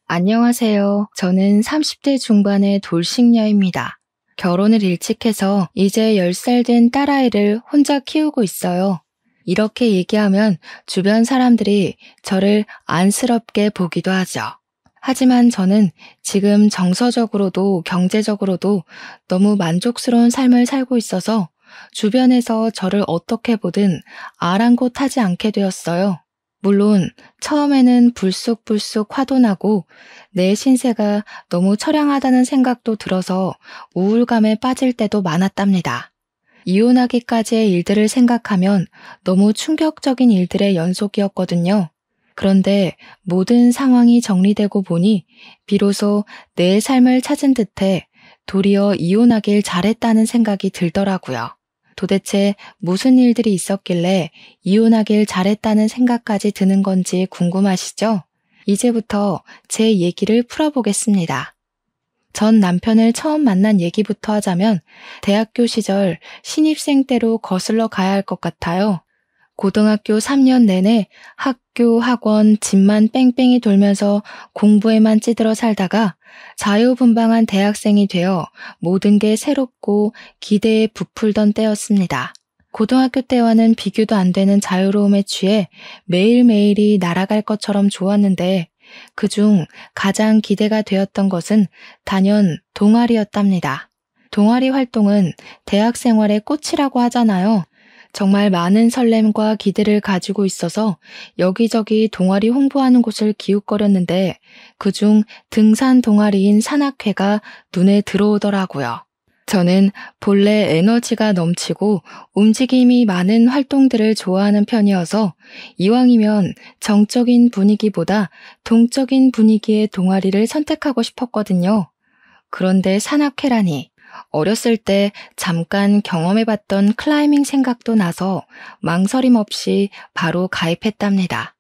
안녕하세요. 저는 30대 중반의 돌싱녀입니다. 결혼을 일찍 해서 이제 10살 된 딸아이를 혼자 키우고 있어요. 이렇게 얘기하면 주변 사람들이 저를 안쓰럽게 보기도 하죠. 하지만 저는 지금 정서적으로도 경제적으로도 너무 만족스러운 삶을 살고 있어서 주변에서 저를 어떻게 보든 아랑곳하지 않게 되었어요. 물론 처음에는 불쑥불쑥 화도 나고 내 신세가 너무 처량하다는 생각도 들어서 우울감에 빠질 때도 많았답니다. 이혼하기까지의 일들을 생각하면 너무 충격적인 일들의 연속이었거든요. 그런데 모든 상황이 정리되고 보니 비로소 내 삶을 찾은 듯해 도리어 이혼하길 잘했다는 생각이 들더라고요. 도대체 무슨 일들이 있었길래 이혼하길 잘했다는 생각까지 드는 건지 궁금하시죠? 이제부터 제 얘기를 풀어보겠습니다. 전 남편을 처음 만난 얘기부터 하자면 대학교 시절 신입생 때로 거슬러 가야 할 것 같아요. 고등학교 3년 내내 학교, 학원, 집만 뺑뺑이 돌면서 공부에만 찌들어 살다가 자유분방한 대학생이 되어 모든 게 새롭고 기대에 부풀던 때였습니다. 고등학교 때와는 비교도 안 되는 자유로움에 취해 매일매일이 날아갈 것처럼 좋았는데 그중 가장 기대가 되었던 것은 단연 동아리였답니다. 동아리 활동은 대학 생활의 꽃이라고 하잖아요. 정말 많은 설렘과 기대를 가지고 있어서 여기저기 동아리 홍보하는 곳을 기웃거렸는데 그중 등산 동아리인 산악회가 눈에 들어오더라고요. 저는 본래 에너지가 넘치고 움직임이 많은 활동들을 좋아하는 편이어서 이왕이면 정적인 분위기보다 동적인 분위기의 동아리를 선택하고 싶었거든요. 그런데 산악회라니. 어렸을 때 잠깐 경험해봤던 클라이밍 생각도 나서 망설임 없이 바로 가입했답니다.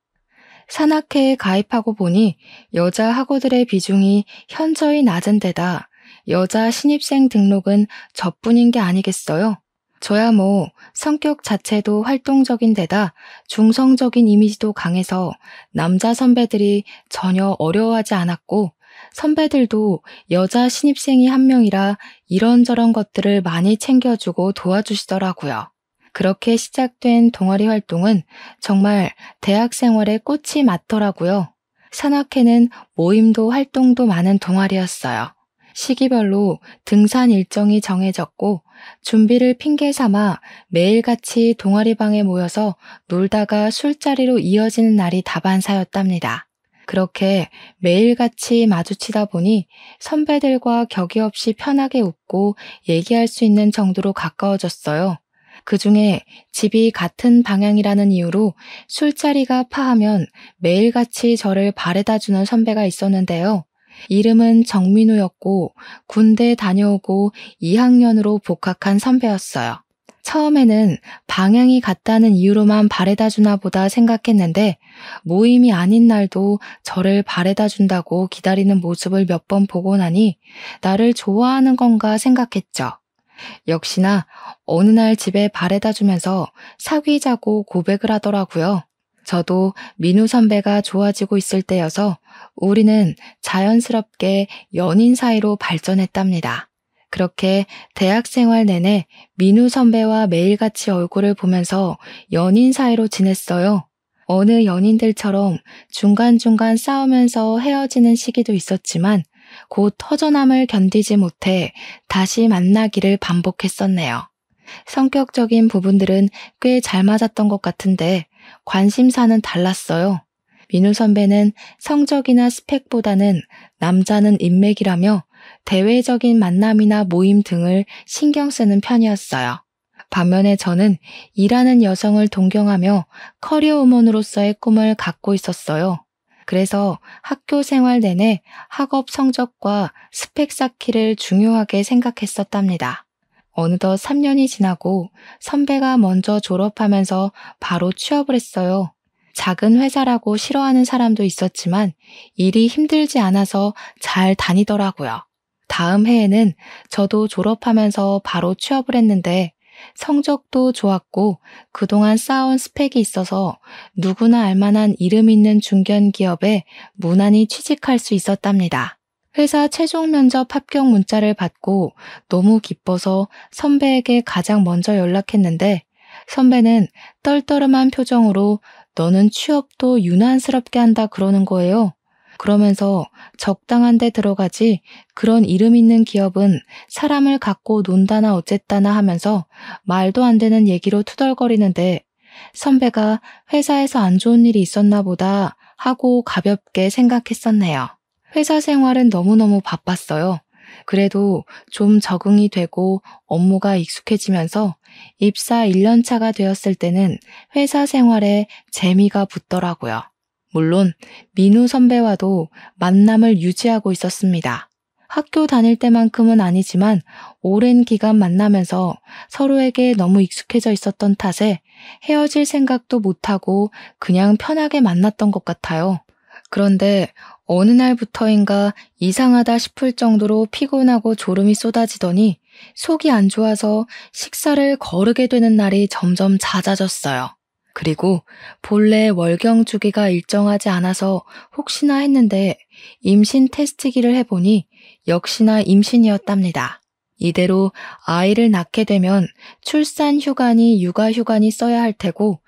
산악회에 가입하고 보니 여자 학우들의 비중이 현저히 낮은 데다 여자 신입생 등록은 저뿐인 게 아니겠어요? 저야 뭐 성격 자체도 활동적인 데다 중성적인 이미지도 강해서 남자 선배들이 전혀 어려워하지 않았고 선배들도 여자 신입생이 한 명이라 이런저런 것들을 많이 챙겨주고 도와주시더라고요. 그렇게 시작된 동아리 활동은 정말 대학 생활의 꽃이 맞더라고요. 산악회는 모임도 활동도 많은 동아리였어요. 시기별로 등산 일정이 정해졌고 준비를 핑계 삼아 매일같이 동아리방에 모여서 놀다가 술자리로 이어지는 날이 다반사였답니다. 그렇게 매일같이 마주치다 보니 선배들과 격이 없이 편하게 웃고 얘기할 수 있는 정도로 가까워졌어요. 그중에 집이 같은 방향이라는 이유로 술자리가 파하면 매일같이 저를 바래다 주는 선배가 있었는데요. 이름은 정민우였고 군대 다녀오고 2학년으로 복학한 선배였어요. 처음에는 방향이 같다는 이유로만 바래다 주나 보다 생각했는데 모임이 아닌 날도 저를 바래다 준다고 기다리는 모습을 몇 번 보고 나니 나를 좋아하는 건가 생각했죠. 역시나 어느 날 집에 바래다 주면서 사귀자고 고백을 하더라고요. 저도 민우 선배가 좋아지고 있을 때여서 우리는 자연스럽게 연인 사이로 발전했답니다. 그렇게 대학 생활 내내 민우 선배와 매일같이 얼굴을 보면서 연인 사이로 지냈어요. 어느 연인들처럼 중간중간 싸우면서 헤어지는 시기도 있었지만 곧 허전함을 견디지 못해 다시 만나기를 반복했었네요. 성격적인 부분들은 꽤 잘 맞았던 것 같은데 관심사는 달랐어요. 민우 선배는 성적이나 스펙보다는 남자는 인맥이라며 대외적인 만남이나 모임 등을 신경 쓰는 편이었어요. 반면에 저는 일하는 여성을 동경하며 커리어 우먼으로서의 꿈을 갖고 있었어요. 그래서 학교 생활 내내 학업 성적과 스펙 쌓기를 중요하게 생각했었답니다. 어느덧 3년이 지나고 선배가 먼저 졸업하면서 바로 취업을 했어요. 작은 회사라고 싫어하는 사람도 있었지만 일이 힘들지 않아서 잘 다니더라고요. 다음 해에는 저도 졸업하면서 바로 취업을 했는데 성적도 좋았고 그동안 쌓아온 스펙이 있어서 누구나 알만한 이름 있는 중견기업에 무난히 취직할 수 있었답니다. 회사 최종 면접 합격 문자를 받고 너무 기뻐서 선배에게 가장 먼저 연락했는데 선배는 떨떠름한 표정으로 너는 취업도 유난스럽게 한다 그러는 거예요. 그러면서 적당한 데 들어가지 그런 이름 있는 기업은 사람을 갖고 논다나 어쨌다나 하면서 말도 안 되는 얘기로 투덜거리는데 선배가 회사에서 안 좋은 일이 있었나 보다 하고 가볍게 생각했었네요. 회사 생활은 너무너무 바빴어요. 그래도 좀 적응이 되고 업무가 익숙해지면서 입사 1년 차가 되었을 때는 회사 생활에 재미가 붙더라고요. 물론 민우 선배와도 만남을 유지하고 있었습니다. 학교 다닐 때만큼은 아니지만 오랜 기간 만나면서 서로에게 너무 익숙해져 있었던 탓에 헤어질 생각도 못하고 그냥 편하게 만났던 것 같아요. 그런데 어느 날부터인가 이상하다 싶을 정도로 피곤하고 졸음이 쏟아지더니 속이 안 좋아서 식사를 거르게 되는 날이 점점 잦아졌어요. 그리고 본래 월경 주기가 일정하지 않아서 혹시나 했는데 임신 테스트기를 해보니 역시나 임신이었답니다. 이대로 아이를 낳게 되면 출산 휴관이 육아 휴관이 써야 할 테고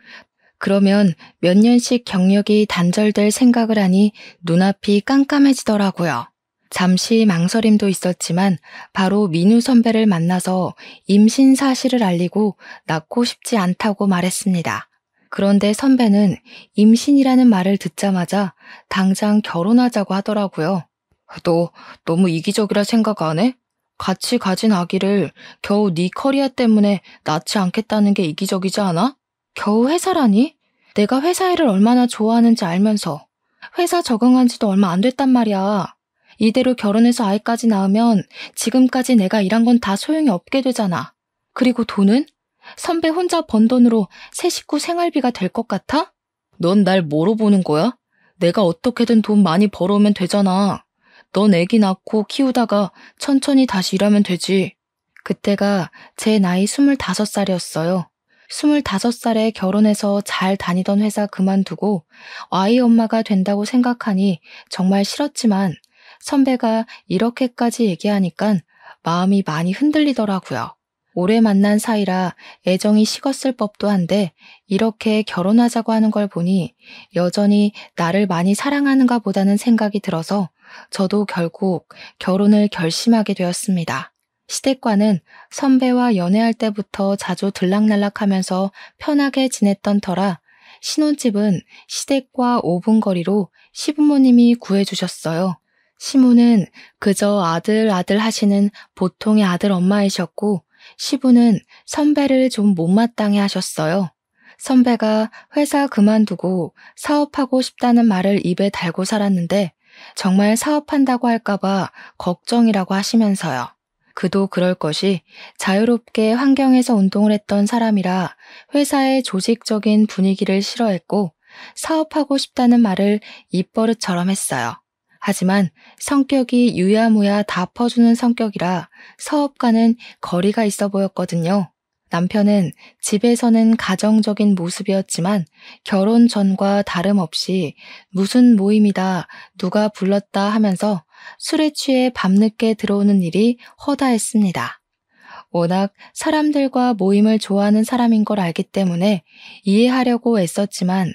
그러면 몇 년씩 경력이 단절될 생각을 하니 눈앞이 깜깜해지더라고요. 잠시 망설임도 있었지만 바로 민우 선배를 만나서 임신 사실을 알리고 낳고 싶지 않다고 말했습니다. 그런데 선배는 임신이라는 말을 듣자마자 당장 결혼하자고 하더라고요. 너 너무 이기적이라 생각 안 해? 같이 가진 아기를 겨우 네 커리어 때문에 낳지 않겠다는 게 이기적이지 않아? 겨우 회사라니? 내가 회사 일을 얼마나 좋아하는지 알면서 회사 적응한 지도 얼마 안 됐단 말이야. 이대로 결혼해서 아이까지 낳으면 지금까지 내가 일한 건 다 소용이 없게 되잖아. 그리고 돈은? 선배 혼자 번 돈으로 새 식구 생활비가 될 것 같아? 넌 날 뭐로 보는 거야? 내가 어떻게든 돈 많이 벌어오면 되잖아. 넌 애기 낳고 키우다가 천천히 다시 일하면 되지. 그때가 제 나이 25살이었어요. 25살에 결혼해서 잘 다니던 회사 그만두고 아이 엄마가 된다고 생각하니 정말 싫었지만 선배가 이렇게까지 얘기하니까 마음이 많이 흔들리더라고요. 오래 만난 사이라 애정이 식었을 법도 한데 이렇게 결혼하자고 하는 걸 보니 여전히 나를 많이 사랑하는가 보다는 생각이 들어서 저도 결국 결혼을 결심하게 되었습니다. 시댁과는 선배와 연애할 때부터 자주 들락날락하면서 편하게 지냈던 터라 신혼집은 시댁과 5분 거리로 시부모님이 구해주셨어요. 시모는 그저 아들 하시는 보통의 아들 엄마이셨고 시부는 선배를 좀 못마땅해 하셨어요. 선배가 회사 그만두고 사업하고 싶다는 말을 입에 달고 살았는데 정말 사업한다고 할까봐 걱정이라고 하시면서요. 그도 그럴 것이 자유롭게 환경에서 운동을 했던 사람이라 회사의 조직적인 분위기를 싫어했고 사업하고 싶다는 말을 입버릇처럼 했어요. 하지만 성격이 유야무야 다 퍼주는 성격이라 사업과는 거리가 있어 보였거든요. 남편은 집에서는 가정적인 모습이었지만 결혼 전과 다름없이 무슨 모임이다, 누가 불렀다 하면서 술에 취해 밤늦게 들어오는 일이 허다했습니다. 워낙 사람들과 모임을 좋아하는 사람인 걸 알기 때문에 이해하려고 애썼지만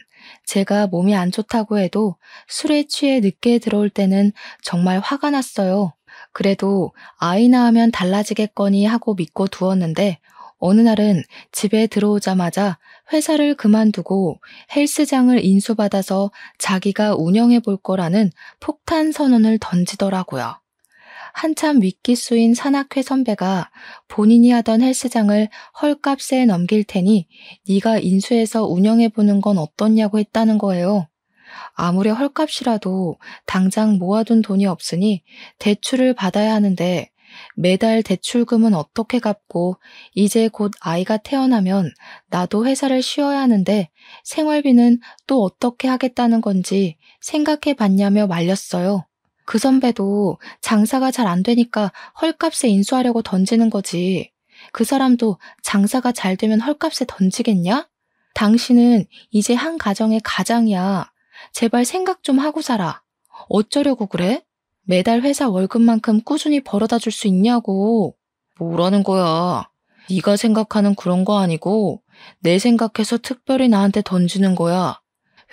제가 몸이 안 좋다고 해도 술에 취해 늦게 들어올 때는 정말 화가 났어요. 그래도 아이 낳으면 달라지겠거니 하고 믿고 두었는데 어느 날은 집에 들어오자마자 회사를 그만두고 헬스장을 인수받아서 자기가 운영해 볼 거라는 폭탄 선언을 던지더라고요. 한참 윗기수인 산악회 선배가 본인이 하던 헬스장을 헐값에 넘길 테니 네가 인수해서 운영해보는 건 어떻냐고 했다는 거예요. 아무리 헐값이라도 당장 모아둔 돈이 없으니 대출을 받아야 하는데 매달 대출금은 어떻게 갚고 이제 곧 아이가 태어나면 나도 회사를 쉬어야 하는데 생활비는 또 어떻게 하겠다는 건지 생각해 봤냐며 말렸어요. 그 선배도 장사가 잘 안 되니까 헐값에 인수하려고 던지는 거지. 그 사람도 장사가 잘 되면 헐값에 던지겠냐? 당신은 이제 한 가정의 가장이야. 제발 생각 좀 하고 살아. 어쩌려고 그래? 매달 회사 월급만큼 꾸준히 벌어다 줄 수 있냐고. 뭐라는 거야? 네가 생각하는 그런 거 아니고 내 생각해서 특별히 나한테 던지는 거야.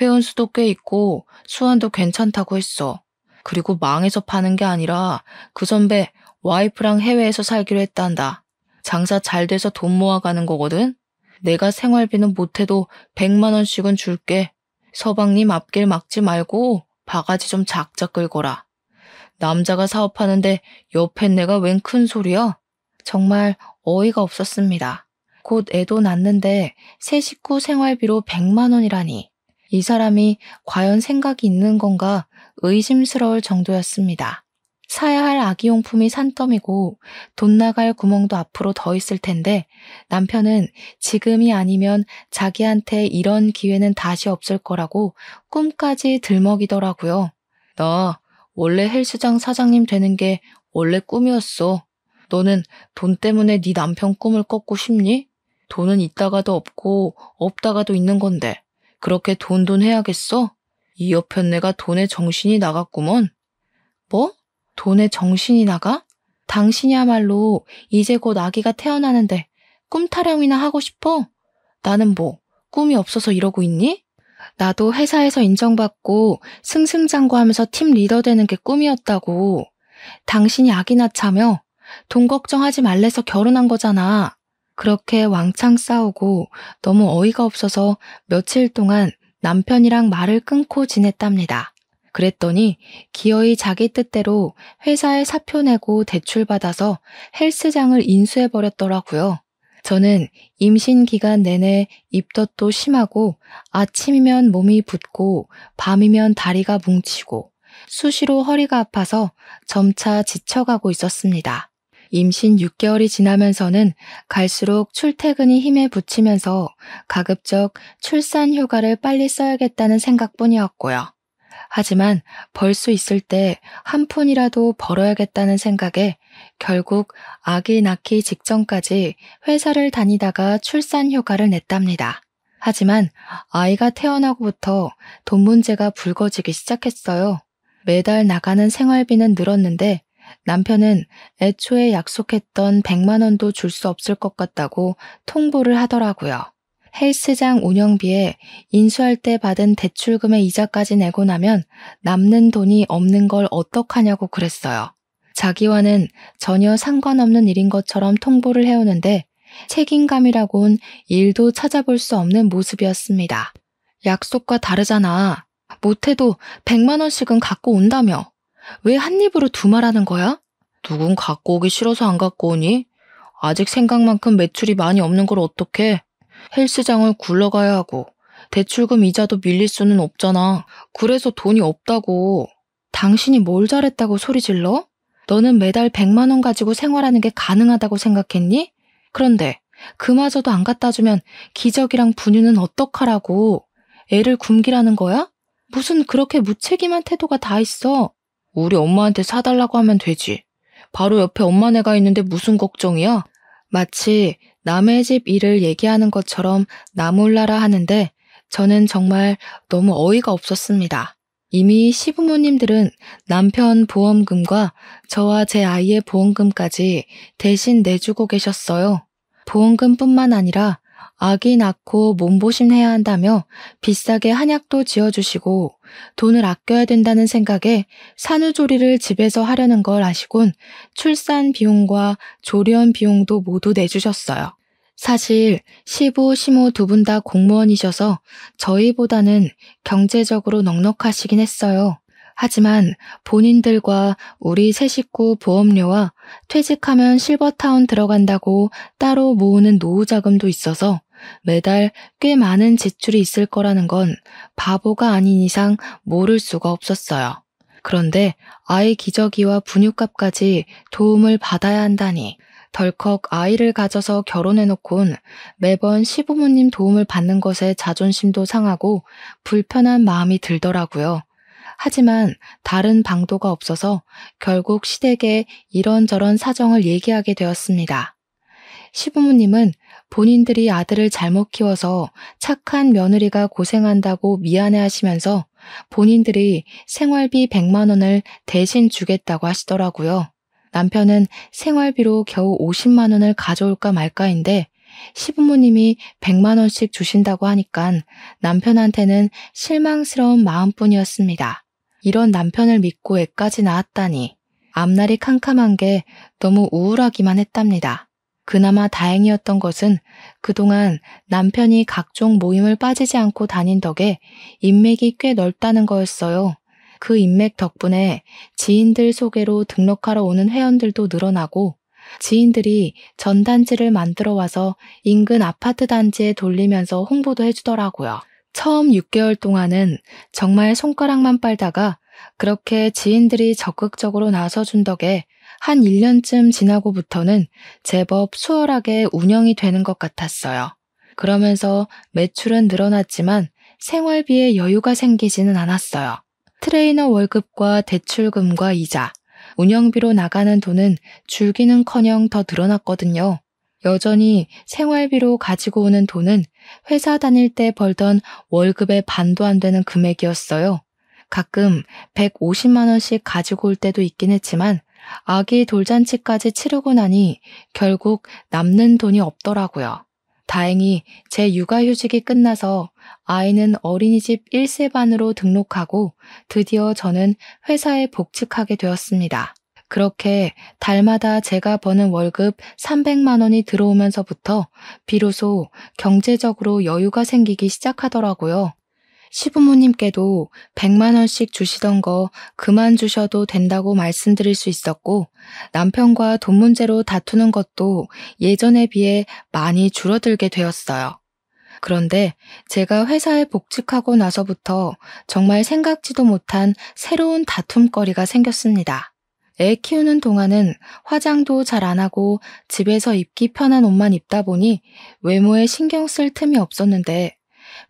회원수도 꽤 있고 수완도 괜찮다고 했어. 그리고 망해서 파는 게 아니라 그 선배 와이프랑 해외에서 살기로 했단다. 장사 잘 돼서 돈 모아가는 거거든. 내가 생활비는 못해도 100만 원씩은 줄게. 서방님 앞길 막지 말고 바가지 좀 작작 끌거라. 남자가 사업하는데 옆에 내가 웬 큰 소리야? 정말 어이가 없었습니다. 곧 애도 낳는데 새 식구 생활비로 100만 원이라니. 이 사람이 과연 생각이 있는 건가 의심스러울 정도였습니다. 사야 할 아기용품이 산더미고 돈 나갈 구멍도 앞으로 더 있을 텐데 남편은 지금이 아니면 자기한테 이런 기회는 다시 없을 거라고 꿈까지 들먹이더라고요. 나 원래 헬스장 사장님 되는 게 원래 꿈이었어. 너는 돈 때문에 네 남편 꿈을 꺾고 싶니? 돈은 있다가도 없고 없다가도 있는 건데 그렇게 돈 해야겠어? 이 여편네가 돈에 정신이 나갔구먼. 뭐? 돈에 정신이 나가? 당신이야말로 이제 곧 아기가 태어나는데 꿈 타령이나 하고 싶어? 나는 뭐 꿈이 없어서 이러고 있니? 나도 회사에서 인정받고 승승장구하면서 팀 리더 되는 게 꿈이었다고. 당신이 아기 낳자며 돈 걱정하지 말래서 결혼한 거잖아. 그렇게 왕창 싸우고 너무 어이가 없어서 며칠 동안 남편이랑 말을 끊고 지냈답니다. 그랬더니 기어이 자기 뜻대로 회사에 사표 내고 대출받아서 헬스장을 인수해버렸더라고요. 저는 임신 기간 내내 입덧도 심하고 아침이면 몸이 붓고 밤이면 다리가 뭉치고 수시로 허리가 아파서 점차 지쳐가고 있었습니다. 임신 6개월이 지나면서는 갈수록 출퇴근이 힘에 부치면서 가급적 출산 휴가를 빨리 써야겠다는 생각뿐이었고요. 하지만 벌 수 있을 때 한 푼이라도 벌어야겠다는 생각에 결국 아기 낳기 직전까지 회사를 다니다가 출산 휴가를 냈답니다. 하지만 아이가 태어나고부터 돈 문제가 불거지기 시작했어요. 매달 나가는 생활비는 늘었는데 남편은 애초에 약속했던 100만 원도 줄 수 없을 것 같다고 통보를 하더라고요. 헬스장 운영비에 인수할 때 받은 대출금의 이자까지 내고 나면 남는 돈이 없는 걸 어떡하냐고 그랬어요. 자기와는 전혀 상관없는 일인 것처럼 통보를 해오는데 책임감이라곤 일도 찾아볼 수 없는 모습이었습니다. 약속과 다르잖아. 못해도 100만 원씩은 갖고 온다며. 왜 한 입으로 두 말하는 거야? 누군 갖고 오기 싫어서 안 갖고 오니? 아직 생각만큼 매출이 많이 없는 걸 어떡해? 헬스장을 굴러가야 하고 대출금 이자도 밀릴 수는 없잖아. 그래서 돈이 없다고. 당신이 뭘 잘했다고 소리 질러? 너는 매달 100만 원 가지고 생활하는 게 가능하다고 생각했니? 그런데 그마저도 안 갖다 주면 기저귀랑 분유는 어떡하라고. 애를 굶기라는 거야? 무슨 그렇게 무책임한 태도가 다 있어. 우리 엄마한테 사달라고 하면 되지. 바로 옆에 엄마네가 있는데 무슨 걱정이야? 마치 남의 집 일을 얘기하는 것처럼 나몰라라 하는데 저는 정말 너무 어이가 없었습니다. 이미 시부모님들은 남편 보험금과 저와 제 아이의 보험금까지 대신 내주고 계셨어요. 보험금뿐만 아니라 아기 낳고 몸보신 해야 한다며 비싸게 한약도 지어주시고 돈을 아껴야 된다는 생각에 산후조리를 집에서 하려는 걸 아시곤 출산 비용과 조련 비용도 모두 내주셨어요. 사실 시부, 시모 두 분 다 공무원이셔서 저희보다는 경제적으로 넉넉하시긴 했어요. 하지만 본인들과 우리 세 식구 보험료와 퇴직하면 실버타운 들어간다고 따로 모으는 노후 자금도 있어서 매달 꽤 많은 지출이 있을 거라는 건 바보가 아닌 이상 모를 수가 없었어요. 그런데 아이 기저귀와 분유값까지 도움을 받아야 한다니 덜컥 아이를 가져서 결혼해놓곤 매번 시부모님 도움을 받는 것에 자존심도 상하고 불편한 마음이 들더라고요. 하지만 다른 방도가 없어서 결국 시댁에 이런저런 사정을 얘기하게 되었습니다. 시부모님은 본인들이 아들을 잘못 키워서 착한 며느리가 고생한다고 미안해하시면서 본인들이 생활비 100만 원을 대신 주겠다고 하시더라고요. 남편은 생활비로 겨우 50만 원을 가져올까 말까인데 시부모님이 100만 원씩 주신다고 하니까 남편한테는 실망스러운 마음뿐이었습니다. 이런 남편을 믿고 애까지 낳았다니 앞날이 캄캄한 게 너무 우울하기만 했답니다. 그나마 다행이었던 것은 그동안 남편이 각종 모임을 빠지지 않고 다닌 덕에 인맥이 꽤 넓다는 거였어요. 그 인맥 덕분에 지인들 소개로 등록하러 오는 회원들도 늘어나고 지인들이 전단지를 만들어 와서 인근 아파트 단지에 돌리면서 홍보도 해주더라고요. 처음 6개월 동안은 정말 손가락만 빨다가 그렇게 지인들이 적극적으로 나서준 덕에 한 1년쯤 지나고부터는 제법 수월하게 운영이 되는 것 같았어요. 그러면서 매출은 늘어났지만 생활비에 여유가 생기지는 않았어요. 트레이너 월급과 대출금과 이자, 운영비로 나가는 돈은 줄기는커녕 더 늘어났거든요. 여전히 생활비로 가지고 오는 돈은 회사 다닐 때 벌던 월급의 반도 안 되는 금액이었어요. 가끔 150만 원씩 가지고 올 때도 있긴 했지만 아기 돌잔치까지 치르고 나니 결국 남는 돈이 없더라고요. 다행히 제 육아휴직이 끝나서 아이는 어린이집 1세 반으로 등록하고 드디어 저는 회사에 복직하게 되었습니다. 그렇게 달마다 제가 버는 월급 300만 원이 들어오면서부터 비로소 경제적으로 여유가 생기기 시작하더라고요. 시부모님께도 100만 원씩 주시던 거 그만 주셔도 된다고 말씀드릴 수 있었고 남편과 돈 문제로 다투는 것도 예전에 비해 많이 줄어들게 되었어요. 그런데 제가 회사에 복직하고 나서부터 정말 생각지도 못한 새로운 다툼거리가 생겼습니다. 애 키우는 동안은 화장도 잘 안 하고 집에서 입기 편한 옷만 입다 보니 외모에 신경 쓸 틈이 없었는데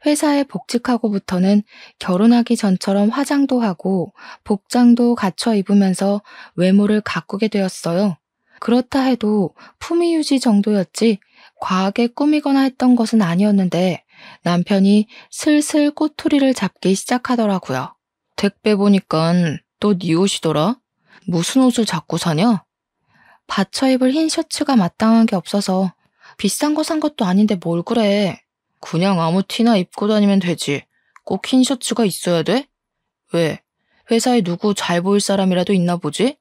회사에 복직하고부터는 결혼하기 전처럼 화장도 하고 복장도 갖춰 입으면서 외모를 가꾸게 되었어요. 그렇다 해도 품위 유지 정도였지 과하게 꾸미거나 했던 것은 아니었는데 남편이 슬슬 꼬투리를 잡기 시작하더라고요. 택배 보니깐 또 네 옷이더라? 무슨 옷을 자꾸 사냐? 받쳐 입을 흰 셔츠가 마땅한 게 없어서 비싼 거 산 것도 아닌데 뭘 그래. 그냥 아무 티나 입고 다니면 되지. 꼭 흰 셔츠가 있어야 돼? 왜? 회사에 누구 잘 보일 사람이라도 있나 보지?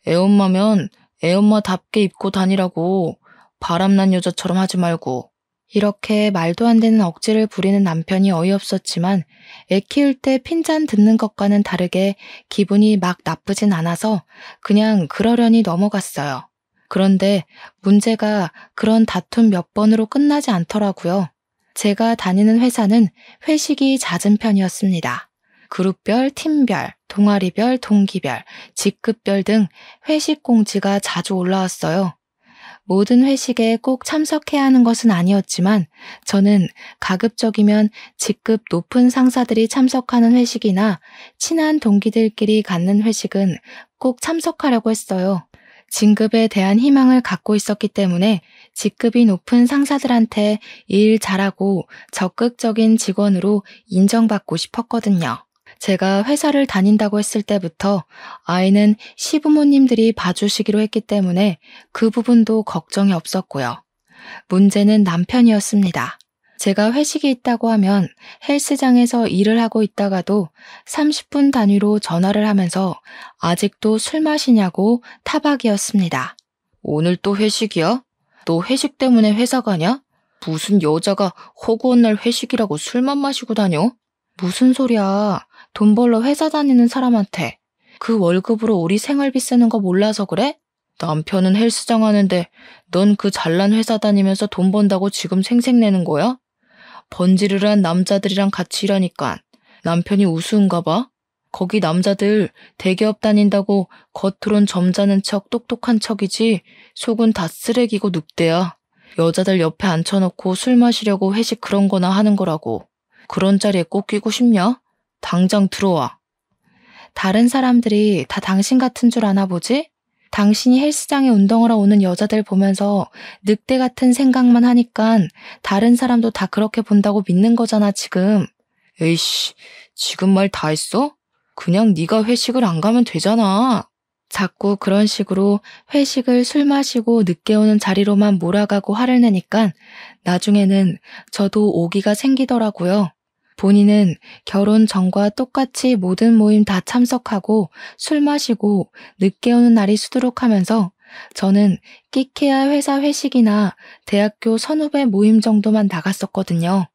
애엄마면 애엄마답게 입고 다니라고. 바람난 여자처럼 하지 말고. 이렇게 말도 안 되는 억지를 부리는 남편이 어이없었지만 애 키울 때 핀잔 듣는 것과는 다르게 기분이 막 나쁘진 않아서 그냥 그러려니 넘어갔어요. 그런데 문제가 그런 다툼 몇 번으로 끝나지 않더라고요. 제가 다니는 회사는 회식이 잦은 편이었습니다. 그룹별, 팀별, 동아리별, 동기별, 직급별 등 회식 공지가 자주 올라왔어요. 모든 회식에 꼭 참석해야 하는 것은 아니었지만 저는 가급적이면 직급 높은 상사들이 참석하는 회식이나 친한 동기들끼리 갖는 회식은 꼭 참석하려고 했어요. 진급에 대한 희망을 갖고 있었기 때문에 직급이 높은 상사들한테 일 잘하고 적극적인 직원으로 인정받고 싶었거든요. 제가 회사를 다닌다고 했을 때부터 아이는 시부모님들이 봐주시기로 했기 때문에 그 부분도 걱정이 없었고요. 문제는 남편이었습니다. 제가 회식이 있다고 하면 헬스장에서 일을 하고 있다가도 30분 단위로 전화를 하면서 아직도 술 마시냐고 타박이었습니다. 오늘 또 회식이야? 너 회식 때문에 회사 가냐? 무슨 여자가 허구한 날 회식이라고 술만 마시고 다녀? 무슨 소리야. 돈 벌러 회사 다니는 사람한테 그 월급으로 우리 생활비 쓰는 거 몰라서 그래? 남편은 헬스장 하는데 넌 그 잘난 회사 다니면서 돈 번다고 지금 생색내는 거야? 번지르르한 남자들이랑 같이 일하니까 남편이 우스운가 봐? 거기 남자들 대기업 다닌다고 겉으론 점잖은 척 똑똑한 척이지 속은 다 쓰레기고 늑대야. 여자들 옆에 앉혀놓고 술 마시려고 회식 그런 거나 하는 거라고. 그런 자리에 꼭 끼고 싶냐? 당장 들어와. 다른 사람들이 다 당신 같은 줄 아나 보지? 당신이 헬스장에 운동하러 오는 여자들 보면서 늑대 같은 생각만 하니까 다른 사람도 다 그렇게 본다고 믿는 거잖아, 지금. 에이씨, 지금 말 다 했어? 그냥 네가 회식을 안 가면 되잖아. 자꾸 그런 식으로 회식을 술 마시고 늦게 오는 자리로만 몰아가고 화를 내니까 나중에는 저도 오기가 생기더라고요. 본인은 결혼 전과 똑같이 모든 모임 다 참석하고 술 마시고 늦게 오는 날이 수두룩하면서 저는 끼케야 회사 회식이나 대학교 선후배 모임 정도만 나갔었거든요.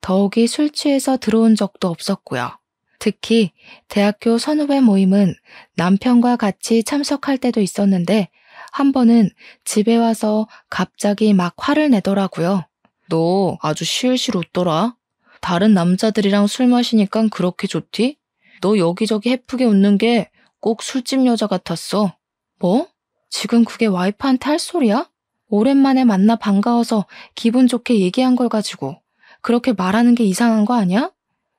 더욱이 술 취해서 들어온 적도 없었고요. 특히 대학교 선후배 모임은 남편과 같이 참석할 때도 있었는데 한 번은 집에 와서 갑자기 막 화를 내더라고요. 너 아주 실실 웃더라. 다른 남자들이랑 술 마시니까 그렇게 좋디? 너 여기저기 해프게 웃는 게 꼭 술집 여자 같았어. 뭐? 지금 그게 와이프한테 할 소리야? 오랜만에 만나 반가워서 기분 좋게 얘기한 걸 가지고 그렇게 말하는 게 이상한 거 아니야?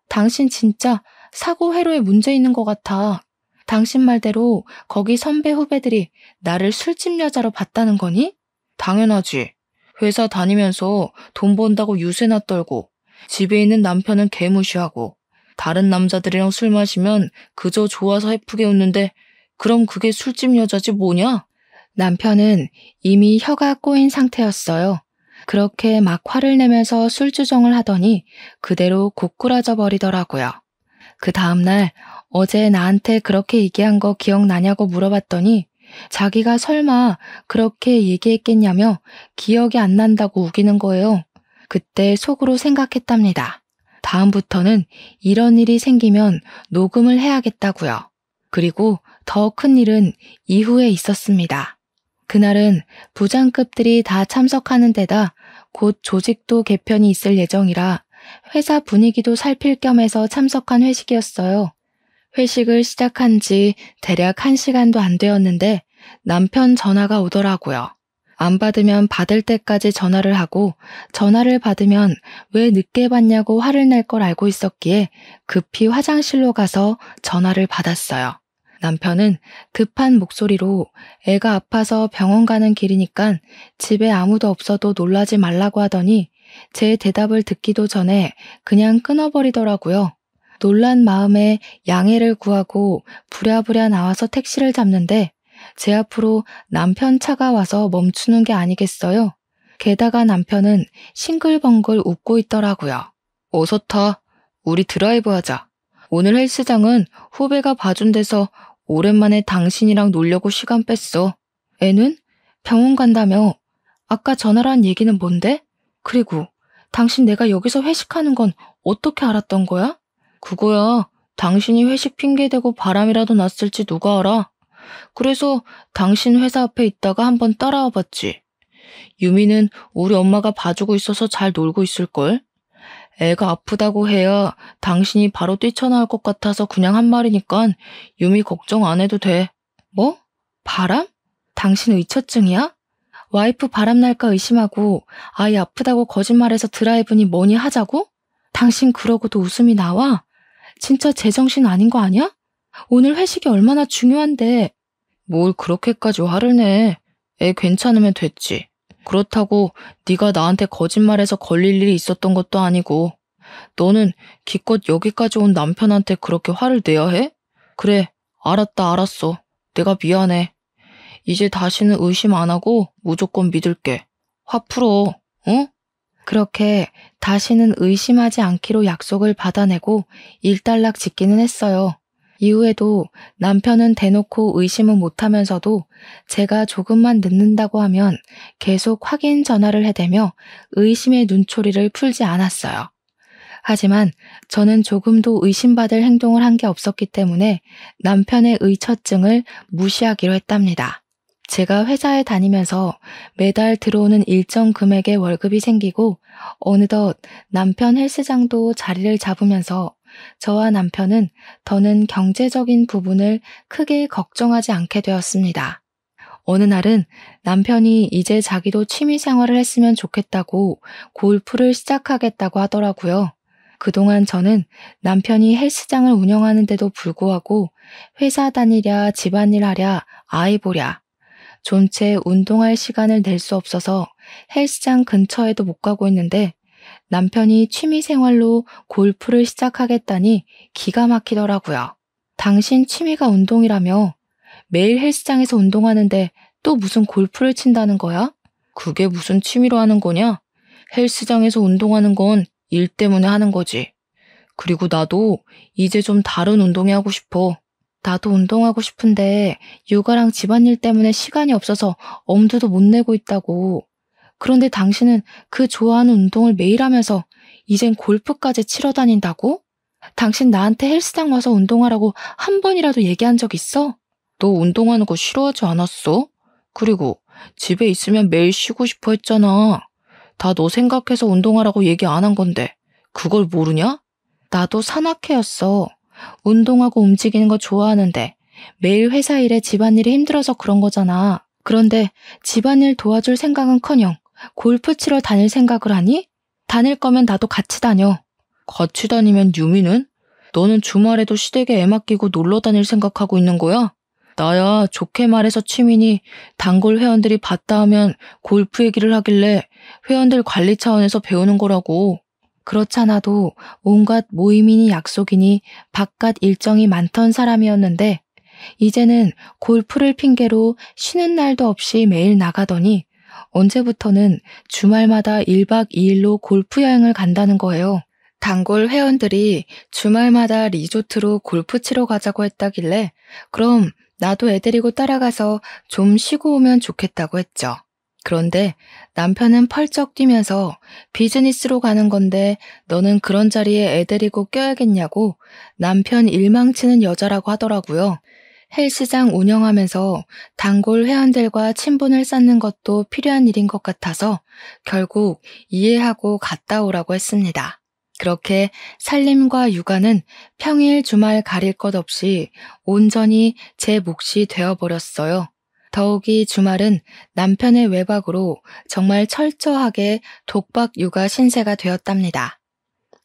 당신 진짜 사고 회로에 문제 있는 것 같아. 당신 말대로 거기 선배 후배들이 나를 술집 여자로 봤다는 거니? 당연하지. 회사 다니면서 돈 번다고 유세나 떨고 집에 있는 남편은 개무시하고 다른 남자들이랑 술 마시면 그저 좋아서 해프게 웃는데 그럼 그게 술집 여자지 뭐냐? 남편은 이미 혀가 꼬인 상태였어요. 그렇게 막 화를 내면서 술주정을 하더니 그대로 고꾸라져 버리더라고요. 그 다음날 어제 나한테 그렇게 얘기한 거 기억나냐고 물어봤더니 자기가 설마 그렇게 얘기했겠냐며 기억이 안 난다고 우기는 거예요. 그때 속으로 생각했답니다. 다음부터는 이런 일이 생기면 녹음을 해야겠다고요. 그리고 더 큰 일은 이후에 있었습니다. 그날은 부장급들이 다 참석하는 데다 곧 조직도 개편이 있을 예정이라 회사 분위기도 살필 겸해서 참석한 회식이었어요. 회식을 시작한 지 대략 1시간도 안 되었는데 남편 전화가 오더라고요. 안 받으면 받을 때까지 전화를 하고 전화를 받으면 왜 늦게 받냐고 화를 낼 걸 알고 있었기에 급히 화장실로 가서 전화를 받았어요. 남편은 급한 목소리로 애가 아파서 병원 가는 길이니까 집에 아무도 없어도 놀라지 말라고 하더니 제 대답을 듣기도 전에 그냥 끊어버리더라고요. 놀란 마음에 양해를 구하고 부랴부랴 나와서 택시를 잡는데 제 앞으로 남편 차가 와서 멈추는 게 아니겠어요? 게다가 남편은 싱글벙글 웃고 있더라고요. 어서 타. 우리 드라이브 하자. 오늘 헬스장은 후배가 봐준 데서 오랜만에 당신이랑 놀려고 시간 뺐어. 애는? 병원 간다며. 아까 전화란 얘기는 뭔데? 그리고 당신 내가 여기서 회식하는 건 어떻게 알았던 거야? 그거야. 당신이 회식 핑계대고 바람이라도 났을지 누가 알아? 그래서 당신 회사 앞에 있다가 한번 따라와 봤지. 유미는 우리 엄마가 봐주고 있어서 잘 놀고 있을걸? 애가 아프다고 해야 당신이 바로 뛰쳐나올 것 같아서 그냥 한 말이니까 유미 걱정 안 해도 돼. 뭐? 바람? 당신 의처증이야? 와이프 바람 날까 의심하고 아이 아프다고 거짓말해서 드라이브니 뭐니 하자고? 당신 그러고도 웃음이 나와? 진짜 제정신 아닌 거 아니야? 오늘 회식이 얼마나 중요한데. 뭘 그렇게까지 화를 내. 애 괜찮으면 됐지. 그렇다고 네가 나한테 거짓말해서 걸릴 일이 있었던 것도 아니고 너는 기껏 여기까지 온 남편한테 그렇게 화를 내야 해? 그래, 알았다 알았어. 내가 미안해. 이제 다시는 의심 안 하고 무조건 믿을게. 화 풀어, 응? 그렇게 다시는 의심하지 않기로 약속을 받아내고 일단락 짓기는 했어요. 이후에도 남편은 대놓고 의심은 못하면서도 제가 조금만 늦는다고 하면 계속 확인 전화를 해대며 의심의 눈초리를 풀지 않았어요. 하지만 저는 조금도 의심받을 행동을 한 게 없었기 때문에 남편의 의처증을 무시하기로 했답니다. 제가 회사에 다니면서 매달 들어오는 일정 금액의 월급이 생기고 어느덧 남편 헬스장도 자리를 잡으면서 저와 남편은 더는 경제적인 부분을 크게 걱정하지 않게 되었습니다. 어느 날은 남편이 이제 자기도 취미 생활을 했으면 좋겠다고 골프를 시작하겠다고 하더라고요. 그동안 저는 남편이 헬스장을 운영하는데도 불구하고 회사 다니랴 집안일 하랴 아이 보랴 좀채 운동할 시간을 낼 수 없어서 헬스장 근처에도 못 가고 있는데 남편이 취미생활로 골프를 시작하겠다니 기가 막히더라고요. 당신 취미가 운동이라며 매일 헬스장에서 운동하는데 또 무슨 골프를 친다는 거야? 그게 무슨 취미로 하는 거냐? 헬스장에서 운동하는 건 일 때문에 하는 거지. 그리고 나도 이제 좀 다른 운동이 하고 싶어. 나도 운동하고 싶은데 육아랑 집안일 때문에 시간이 없어서 엄두도 못 내고 있다고. 그런데 당신은 그 좋아하는 운동을 매일 하면서 이젠 골프까지 치러 다닌다고? 당신 나한테 헬스장 와서 운동하라고 한 번이라도 얘기한 적 있어? 너 운동하는 거 싫어하지 않았어? 그리고 집에 있으면 매일 쉬고 싶어 했잖아. 다 너 생각해서 운동하라고 얘기 안 한 건데 그걸 모르냐? 나도 산악회였어. 운동하고 움직이는 거 좋아하는데 매일 회사 일에 집안일이 힘들어서 그런 거잖아. 그런데 집안일 도와줄 생각은커녕 골프 치러 다닐 생각을 하니? 다닐 거면 나도 같이 다녀. 같이 다니면 유미는? 너는 주말에도 시댁에 애 맡기고 놀러 다닐 생각하고 있는 거야? 나야 좋게 말해서 취미니 단골 회원들이 봤다 하면 골프 얘기를 하길래 회원들 관리 차원에서 배우는 거라고. 그렇잖아도 온갖 모임이니 약속이니 바깥 일정이 많던 사람이었는데 이제는 골프를 핑계로 쉬는 날도 없이 매일 나가더니 언제부터는 주말마다 1박 2일로 골프 여행을 간다는 거예요. 단골 회원들이 주말마다 리조트로 골프 치러 가자고 했다길래 그럼 나도 애 데리고 따라가서 좀 쉬고 오면 좋겠다고 했죠. 그런데 남편은 펄쩍 뛰면서 비즈니스로 가는 건데 너는 그런 자리에 애 데리고 껴야겠냐고 남편 일망치는 여자라고 하더라고요. 헬스장 운영하면서 단골 회원들과 친분을 쌓는 것도 필요한 일인 것 같아서 결국 이해하고 갔다 오라고 했습니다. 그렇게 살림과 육아는 평일 주말 가릴 것 없이 온전히 제 몫이 되어버렸어요. 더욱이 주말은 남편의 외박으로 정말 철저하게 독박 육아 신세가 되었답니다.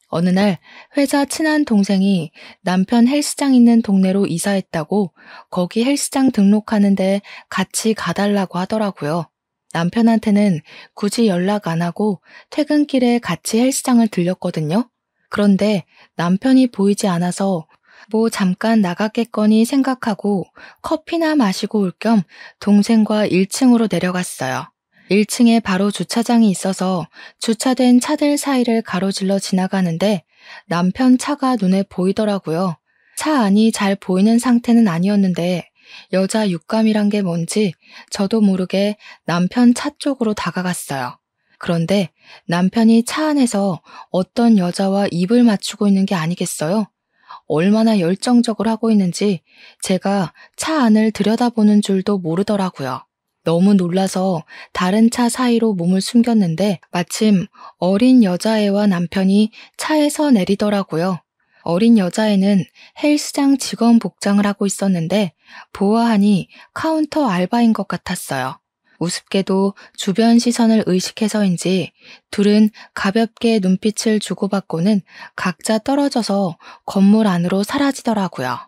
어느 날 회사 친한 동생이 남편 헬스장 있는 동네로 이사했다고 거기 헬스장 등록하는데 같이 가달라고 하더라고요. 남편한테는 굳이 연락 안 하고 퇴근길에 같이 헬스장을 들렸거든요. 그런데 남편이 보이지 않아서 뭐 잠깐 나갔겠거니 생각하고 커피나 마시고 올 겸 동생과 1층으로 내려갔어요. 1층에 바로 주차장이 있어서 주차된 차들 사이를 가로질러 지나가는데 남편 차가 눈에 보이더라고요. 차 안이 잘 보이는 상태는 아니었는데 여자 육감이란 게 뭔지 저도 모르게 남편 차 쪽으로 다가갔어요. 그런데 남편이 차 안에서 어떤 여자와 입을 맞추고 있는 게 아니겠어요? 얼마나 열정적으로 하고 있는지 제가 차 안을 들여다보는 줄도 모르더라고요. 너무 놀라서 다른 차 사이로 몸을 숨겼는데 마침 어린 여자애와 남편이 차에서 내리더라고요. 어린 여자애는 헬스장 직원 복장을 하고 있었는데 보아하니 카운터 알바인 것 같았어요. 우습게도 주변 시선을 의식해서인지 둘은 가볍게 눈빛을 주고받고는 각자 떨어져서 건물 안으로 사라지더라고요.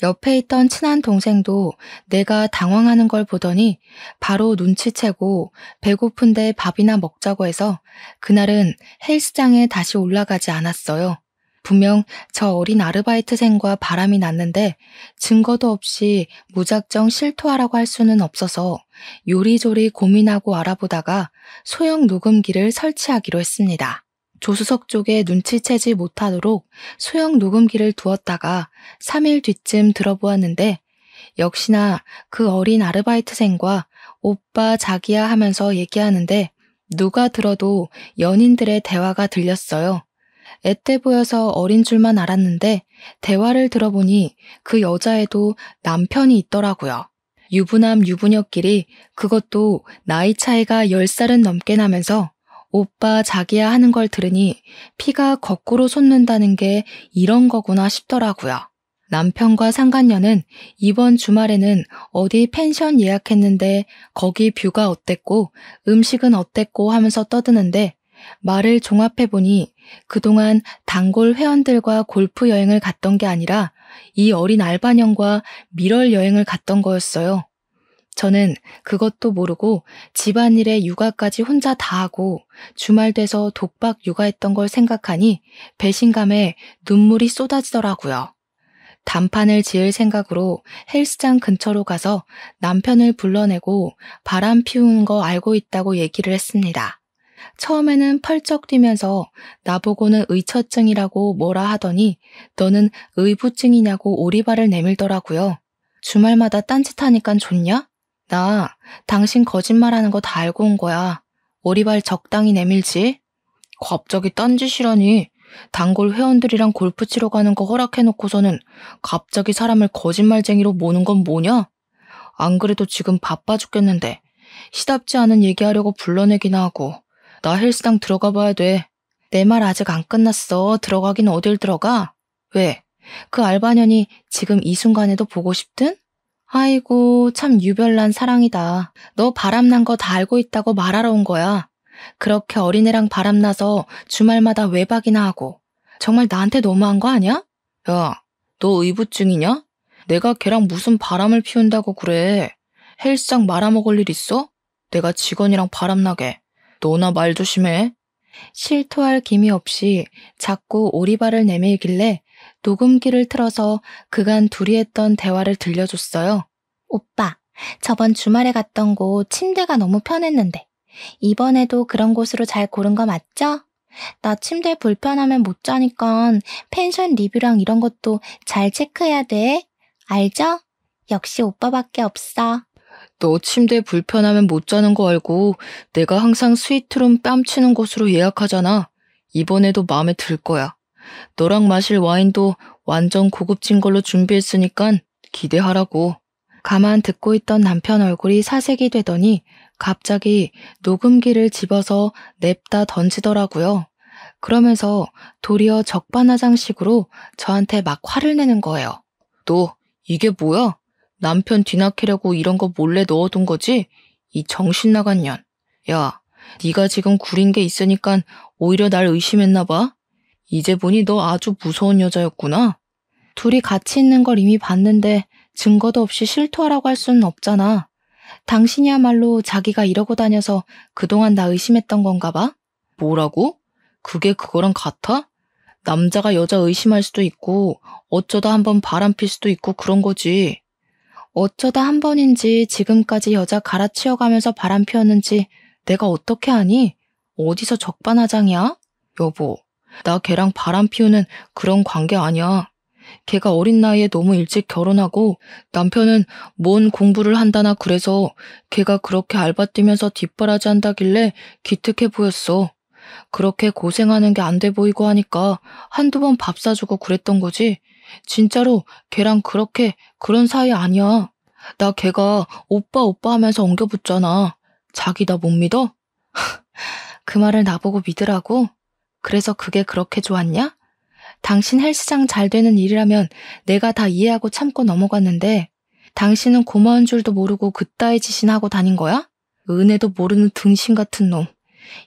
옆에 있던 친한 동생도 내가 당황하는 걸 보더니 바로 눈치채고 배고픈데 밥이나 먹자고 해서 그날은 헬스장에 다시 올라가지 않았어요. 분명 저 어린 아르바이트생과 바람이 났는데 증거도 없이 무작정 실토하라고 할 수는 없어서 요리조리 고민하고 알아보다가 소형 녹음기를 설치하기로 했습니다. 조수석 쪽에 눈치채지 못하도록 소형 녹음기를 두었다가 3일 뒤쯤 들어보았는데 역시나 그 어린 아르바이트생과 오빠 자기야 하면서 얘기하는데 누가 들어도 연인들의 대화가 들렸어요. 앳돼 보여서 어린 줄만 알았는데 대화를 들어보니 그 여자애도 남편이 있더라고요. 유부남 유부녀끼리 그것도 나이 차이가 10살은 넘게 나면서 오빠 자기야 하는 걸 들으니 피가 거꾸로 솟는다는 게 이런 거구나 싶더라고요. 남편과 상간녀는 이번 주말에는 어디 펜션 예약했는데 거기 뷰가 어땠고 음식은 어땠고 하면서 떠드는데 말을 종합해보니 그동안 단골 회원들과 골프 여행을 갔던 게 아니라 이 어린 알바년과 밀월 여행을 갔던 거였어요. 저는 그것도 모르고 집안일에 육아까지 혼자 다 하고 주말 돼서 독박 육아했던 걸 생각하니 배신감에 눈물이 쏟아지더라고요. 단판을 지을 생각으로 헬스장 근처로 가서 남편을 불러내고 바람 피우는 거 알고 있다고 얘기를 했습니다. 처음에는 펄쩍 뛰면서 나보고는 의처증이라고 뭐라 하더니 너는 의부증이냐고 오리발을 내밀더라고요. 주말마다 딴짓하니깐 좋냐? 나 당신 거짓말하는 거 다 알고 온 거야. 오리발 적당히 내밀지. 갑자기 딴짓이라니. 단골 회원들이랑 골프 치러 가는 거 허락해놓고서는 갑자기 사람을 거짓말쟁이로 모는 건 뭐냐? 안 그래도 지금 바빠 죽겠는데 시답지 않은 얘기하려고 불러내기나 하고. 나 헬스장 들어가 봐야 돼. 내 말 아직 안 끝났어. 들어가긴 어딜 들어가? 왜? 그 알바년이 지금 이 순간에도 보고 싶든? 아이고 참 유별난 사랑이다. 너 바람난 거 다 알고 있다고 말하러 온 거야. 그렇게 어린애랑 바람나서 주말마다 외박이나 하고. 정말 나한테 너무한 거 아니야? 야, 너 의부증이냐? 내가 걔랑 무슨 바람을 피운다고 그래. 헬스장 말아먹을 일 있어? 내가 직원이랑 바람나게. 너나 말 조심해. 실토할 기미 없이 자꾸 오리발을 내밀길래 녹음기를 틀어서 그간 둘이 했던 대화를 들려줬어요. 오빠, 저번 주말에 갔던 곳 침대가 너무 편했는데 이번에도 그런 곳으로 잘 고른 거 맞죠? 나 침대 불편하면 못 자니까 펜션 리뷰랑 이런 것도 잘 체크해야 돼. 알죠? 역시 오빠밖에 없어. 너 침대 불편하면 못 자는 거 알고 내가 항상 스위트룸 뺨치는 곳으로 예약하잖아. 이번에도 마음에 들 거야. 너랑 마실 와인도 완전 고급진 걸로 준비했으니까 기대하라고. 가만 듣고 있던 남편 얼굴이 사색이 되더니 갑자기 녹음기를 집어서 냅다 던지더라고요. 그러면서 도리어 적반하장식으로 저한테 막 화를 내는 거예요. 너 이게 뭐야? 남편 뒤낚이려고 이런 거 몰래 넣어둔 거지? 이 정신 나간 년. 야, 네가 지금 구린 게 있으니까 오히려 날 의심했나 봐. 이제 보니 너 아주 무서운 여자였구나. 둘이 같이 있는 걸 이미 봤는데 증거도 없이 실토하라고 할 수는 없잖아. 당신이야말로 자기가 이러고 다녀서 그동안 나 의심했던 건가 봐? 뭐라고? 그게 그거랑 같아? 남자가 여자 의심할 수도 있고 어쩌다 한번 바람필 수도 있고 그런 거지. 어쩌다 한 번인지 지금까지 여자 갈아치워가면서 바람 피웠는지 내가 어떻게 아니? 어디서 적반하장이야? 여보, 나 걔랑 바람 피우는 그런 관계 아니야. 걔가 어린 나이에 너무 일찍 결혼하고 남편은 뭔 공부를 한다나 그래서 걔가 그렇게 알바 뛰면서 뒷바라지 한다길래 기특해 보였어. 그렇게 고생하는 게 안 돼 보이고 하니까 한두 번 밥 사주고 그랬던 거지. 진짜로 걔랑 그렇게 그런 사이 아니야. 나 걔가 오빠 오빠 하면서 엉겨붙잖아. 자기 나 못 믿어? 그 말을 나보고 믿으라고? 그래서 그게 그렇게 좋았냐? 당신 헬스장 잘 되는 일이라면 내가 다 이해하고 참고 넘어갔는데 당신은 고마운 줄도 모르고 그따위 짓이나 하고 다닌 거야? 은혜도 모르는 등신 같은 놈.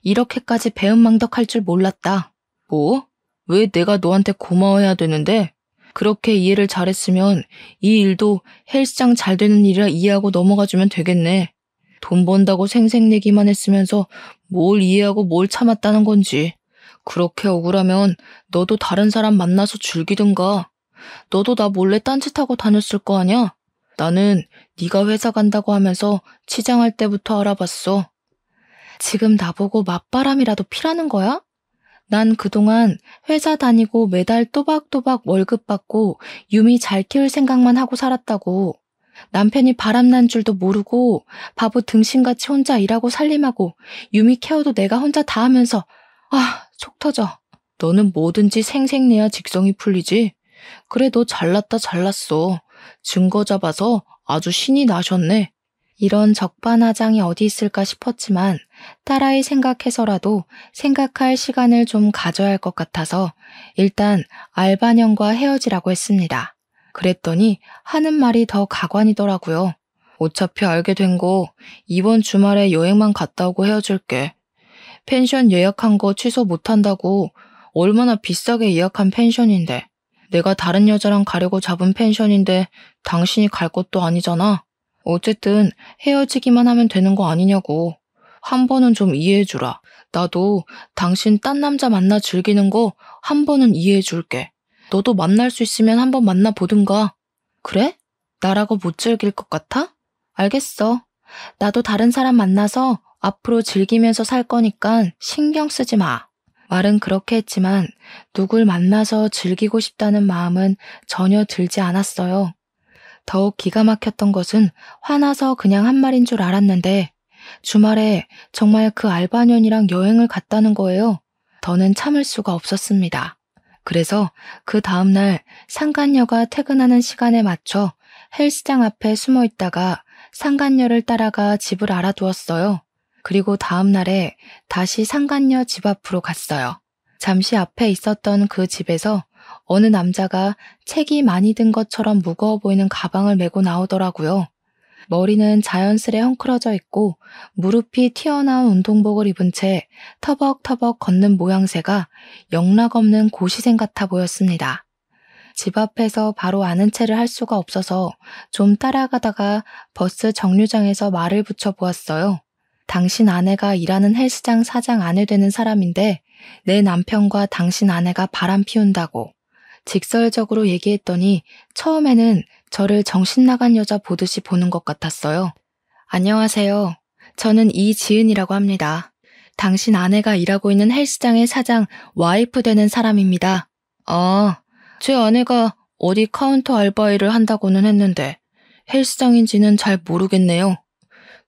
이렇게까지 배은망덕할 줄 몰랐다. 뭐? 왜 내가 너한테 고마워해야 되는데? 그렇게 이해를 잘했으면 이 일도 헬스장 잘 되는 일이라 이해하고 넘어가주면 되겠네. 돈 번다고 생색내기만 했으면서 뭘 이해하고 뭘 참았다는 건지. 그렇게 억울하면 너도 다른 사람 만나서 즐기든가. 너도 나 몰래 딴짓하고 다녔을 거 아냐? 나는 네가 회사 간다고 하면서 치장할 때부터 알아봤어. 지금 나보고 맞바람이라도 피라는 거야? 난 그동안 회사 다니고 매달 또박또박 월급 받고 유미 잘 키울 생각만 하고 살았다고. 남편이 바람난 줄도 모르고 바보 등신같이 혼자 일하고 살림하고 유미 케어도 내가 혼자 다 하면서 속 터져. 너는 뭐든지 생색내야 직성이 풀리지. 그래 너 잘났다 잘났어. 증거 잡아서 아주 신이 나셨네. 이런 적반하장이 어디 있을까 싶었지만 딸아이 생각해서라도 생각할 시간을 좀 가져야 할 것 같아서 일단 알바년과 헤어지라고 했습니다. 그랬더니 하는 말이 더 가관이더라고요. 어차피 알게 된 거 이번 주말에 여행만 갔다 오고 헤어질게. 펜션 예약한 거 취소 못한다고. 얼마나 비싸게 예약한 펜션인데. 내가 다른 여자랑 가려고 잡은 펜션인데 당신이 갈 것도 아니잖아. 어쨌든 헤어지기만 하면 되는 거 아니냐고. 한 번은 좀 이해해주라. 나도 당신 딴 남자 만나 즐기는 거 한 번은 이해해줄게. 너도 만날 수 있으면 한번 만나보든가. 그래? 나라고 못 즐길 것 같아? 알겠어. 나도 다른 사람 만나서 앞으로 즐기면서 살 거니까 신경 쓰지 마. 말은 그렇게 했지만 누굴 만나서 즐기고 싶다는 마음은 전혀 들지 않았어요. 더욱 기가 막혔던 것은 화나서 그냥 한 말인 줄 알았는데 주말에 정말 그 알바년이랑 여행을 갔다는 거예요. 더는 참을 수가 없었습니다. 그래서 그 다음날 상간녀가 퇴근하는 시간에 맞춰 헬스장 앞에 숨어 있다가 상간녀를 따라가 집을 알아두었어요. 그리고 다음날에 다시 상간녀 집 앞으로 갔어요. 잠시 앞에 있었던 그 집에서 어느 남자가 책이 많이 든 것처럼 무거워 보이는 가방을 메고 나오더라고요. 머리는 자연스레 헝클어져 있고 무릎이 튀어나온 운동복을 입은 채 터벅터벅 걷는 모양새가 영락없는 고시생 같아 보였습니다. 집 앞에서 바로 아는 체를 할 수가 없어서 좀 따라가다가 버스 정류장에서 말을 붙여보았어요. 당신 아내가 일하는 헬스장 사장 아내 되는 사람인데 내 남편과 당신 아내가 바람 피운다고. 직설적으로 얘기했더니 처음에는 저를 정신 나간 여자 보듯이 보는 것 같았어요. 안녕하세요. 저는 이지은이라고 합니다. 당신 아내가 일하고 있는 헬스장의 사장 와이프 되는 사람입니다. 아, 제 아내가 어디 카운터 알바 일을 한다고는 했는데 헬스장인지는 잘 모르겠네요.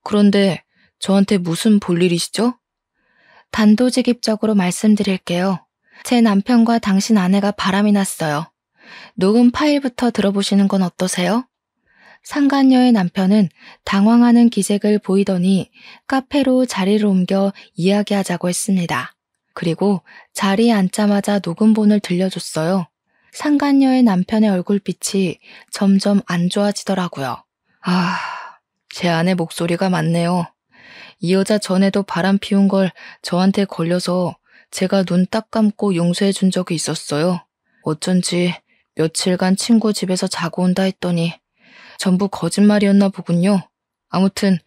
그런데 저한테 무슨 볼일이시죠? 단도직입적으로 말씀드릴게요. 제 남편과 당신 아내가 바람이 났어요. 녹음 파일부터 들어보시는 건 어떠세요? 상간녀의 남편은 당황하는 기색을 보이더니 카페로 자리를 옮겨 이야기하자고 했습니다. 그리고 자리에 앉자마자 녹음본을 들려줬어요. 상간녀의 남편의 얼굴빛이 점점 안 좋아지더라고요. 아, 제 아내 목소리가 맞네요. 이 여자 전에도 바람 피운 걸 저한테 걸려서 제가 눈 딱 감고 용서해 준 적이 있었어요. 어쩐지 며칠간 친구 집에서 자고 온다 했더니 전부 거짓말이었나 보군요. 아무튼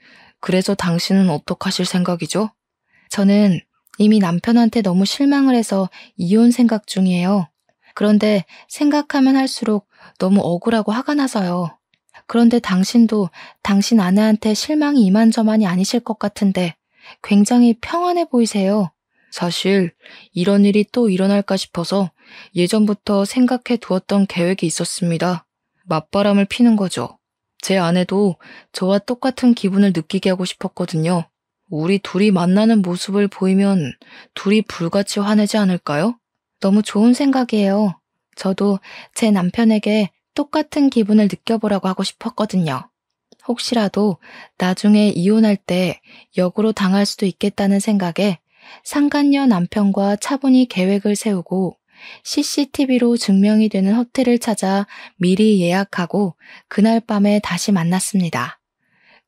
그래서 당신은 어떡하실 생각이죠? 저는 이미 남편한테 너무 실망을 해서 이혼 생각 중이에요. 그런데 생각하면 할수록 너무 억울하고 화가 나서요. 그런데 당신도 당신 아내한테 실망이 이만저만이 아니실 것 같은데 굉장히 평안해 보이세요. 사실 이런 일이 또 일어날까 싶어서 예전부터 생각해 두었던 계획이 있었습니다. 맞바람을 피는 거죠. 제 아내도 저와 똑같은 기분을 느끼게 하고 싶었거든요. 우리 둘이 만나는 모습을 보이면 둘이 불같이 화내지 않을까요? 너무 좋은 생각이에요. 저도 제 남편에게 똑같은 기분을 느껴보라고 하고 싶었거든요. 혹시라도 나중에 이혼할 때 역으로 당할 수도 있겠다는 생각에 상간녀 남편과 차분히 계획을 세우고 CCTV로 증명이 되는 호텔을 찾아 미리 예약하고 그날 밤에 다시 만났습니다.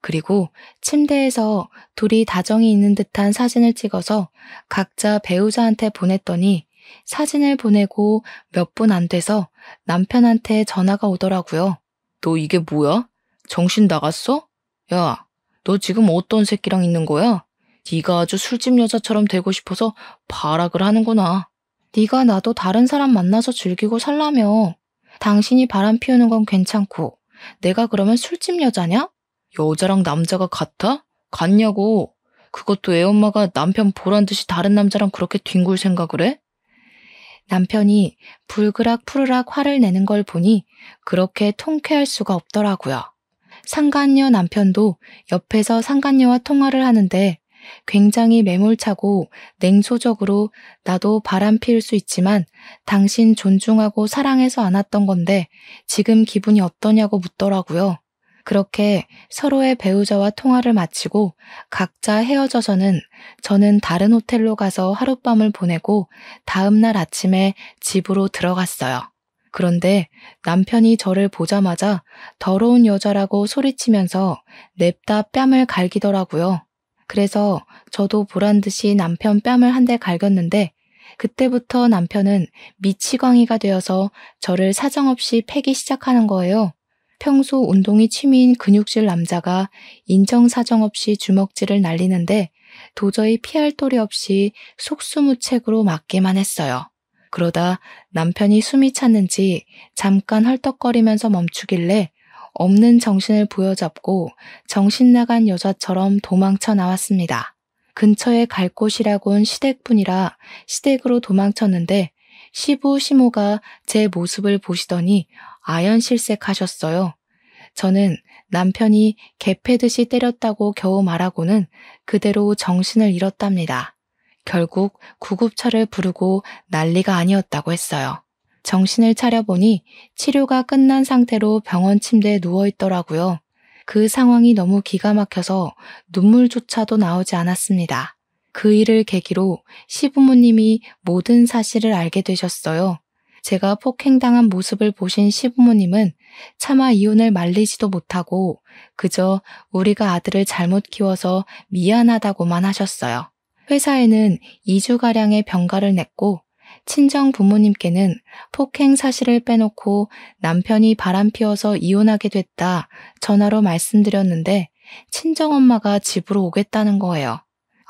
그리고 침대에서 둘이 다정이 있는 듯한 사진을 찍어서 각자 배우자한테 보냈더니 사진을 보내고 몇 분 안 돼서 남편한테 전화가 오더라고요. 너 이게 뭐야? 정신 나갔어? 야, 너 지금 어떤 새끼랑 있는 거야? 네가 아주 술집 여자처럼 되고 싶어서 발악을 하는구나. 네가 나도 다른 사람 만나서 즐기고 살라며. 당신이 바람 피우는 건 괜찮고 내가 그러면 술집 여자냐? 여자랑 남자가 같아? 같냐고. 그것도 애 엄마가 남편 보란 듯이 다른 남자랑 그렇게 뒹굴 생각을 해? 남편이 불그락 푸르락 화를 내는 걸 보니 그렇게 통쾌할 수가 없더라고요. 상간녀 남편도 옆에서 상간녀와 통화를 하는데 굉장히 매몰차고 냉소적으로 나도 바람 피울 수 있지만 당신 존중하고 사랑해서 안았던 건데 지금 기분이 어떠냐고 묻더라고요. 그렇게 서로의 배우자와 통화를 마치고 각자 헤어져서는 저는 다른 호텔로 가서 하룻밤을 보내고 다음날 아침에 집으로 들어갔어요. 그런데 남편이 저를 보자마자 더러운 여자라고 소리치면서 냅다 뺨을 갈기더라고요. 그래서 저도 보란듯이 남편 뺨을 한 대 갈겼는데 그때부터 남편은 미치광이가 되어서 저를 사정없이 패기 시작하는 거예요. 평소 운동이 취미인 근육질 남자가 인정사정 없이 주먹질을 날리는데 도저히 피할 도리 없이 속수무책으로 맞기만 했어요. 그러다 남편이 숨이 찼는지 잠깐 헐떡거리면서 멈추길래 없는 정신을 부여잡고 정신 나간 여자처럼 도망쳐 나왔습니다. 근처에 갈 곳이라곤 시댁뿐이라 시댁으로 도망쳤는데 시부 시모가 제 모습을 보시더니 아연실색하셨어요. 저는 남편이 개 패듯이 때렸다고 겨우 말하고는 그대로 정신을 잃었답니다. 결국 구급차를 부르고 난리가 아니었다고 했어요. 정신을 차려보니 치료가 끝난 상태로 병원 침대에 누워있더라고요. 그 상황이 너무 기가 막혀서 눈물조차도 나오지 않았습니다. 그 일을 계기로 시부모님이 모든 사실을 알게 되셨어요. 제가 폭행당한 모습을 보신 시부모님은 차마 이혼을 말리지도 못하고 그저 우리가 아들을 잘못 키워서 미안하다고만 하셨어요. 회사에는 2주가량의 병가를 냈고 친정 부모님께는 폭행 사실을 빼놓고 남편이 바람피워서 이혼하게 됐다 전화로 말씀드렸는데 친정엄마가 집으로 오겠다는 거예요.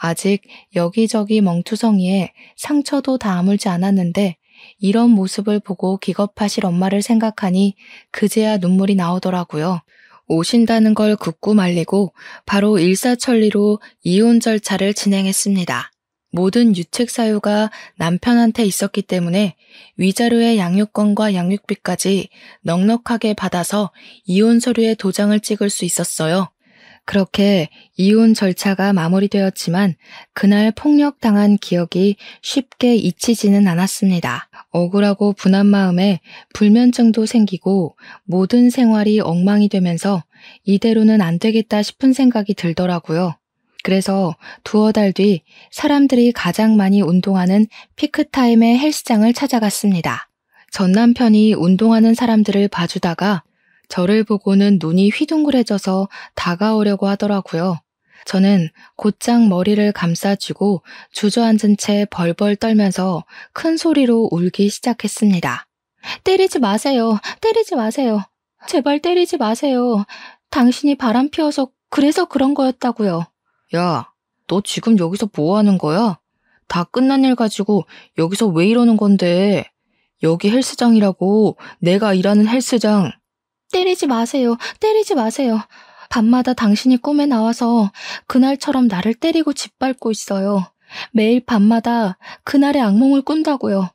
아직 여기저기 멍투성이에 상처도 다 아물지 않았는데 이런 모습을 보고 기겁하실 엄마를 생각하니 그제야 눈물이 나오더라고요. 오신다는 걸 굳고 말리고 바로 일사천리로 이혼 절차를 진행했습니다. 모든 유책 사유가 남편한테 있었기 때문에 위자료의 양육권과 양육비까지 넉넉하게 받아서 이혼 서류에 도장을 찍을 수 있었어요. 그렇게 이혼 절차가 마무리되었지만 그날 폭력당한 기억이 쉽게 잊히지는 않았습니다. 억울하고 분한 마음에 불면증도 생기고 모든 생활이 엉망이 되면서 이대로는 안 되겠다 싶은 생각이 들더라고요. 그래서 두어 달 뒤 사람들이 가장 많이 운동하는 피크타임의 헬스장을 찾아갔습니다. 전 남편이 운동하는 사람들을 봐주다가 저를 보고는 눈이 휘둥그레져서 다가오려고 하더라고요. 저는 곧장 머리를 감싸쥐고 주저앉은 채 벌벌 떨면서 큰 소리로 울기 시작했습니다. 때리지 마세요. 때리지 마세요. 제발 때리지 마세요. 당신이 바람 피워서 그래서 그런 거였다고요. 야, 너 지금 여기서 뭐 하는 거야? 다 끝난 일 가지고 여기서 왜 이러는 건데? 여기 헬스장이라고, 내가 일하는 헬스장. 때리지 마세요. 때리지 마세요. 밤마다 당신이 꿈에 나와서 그날처럼 나를 때리고 짓밟고 있어요. 매일 밤마다 그날의 악몽을 꾼다고요.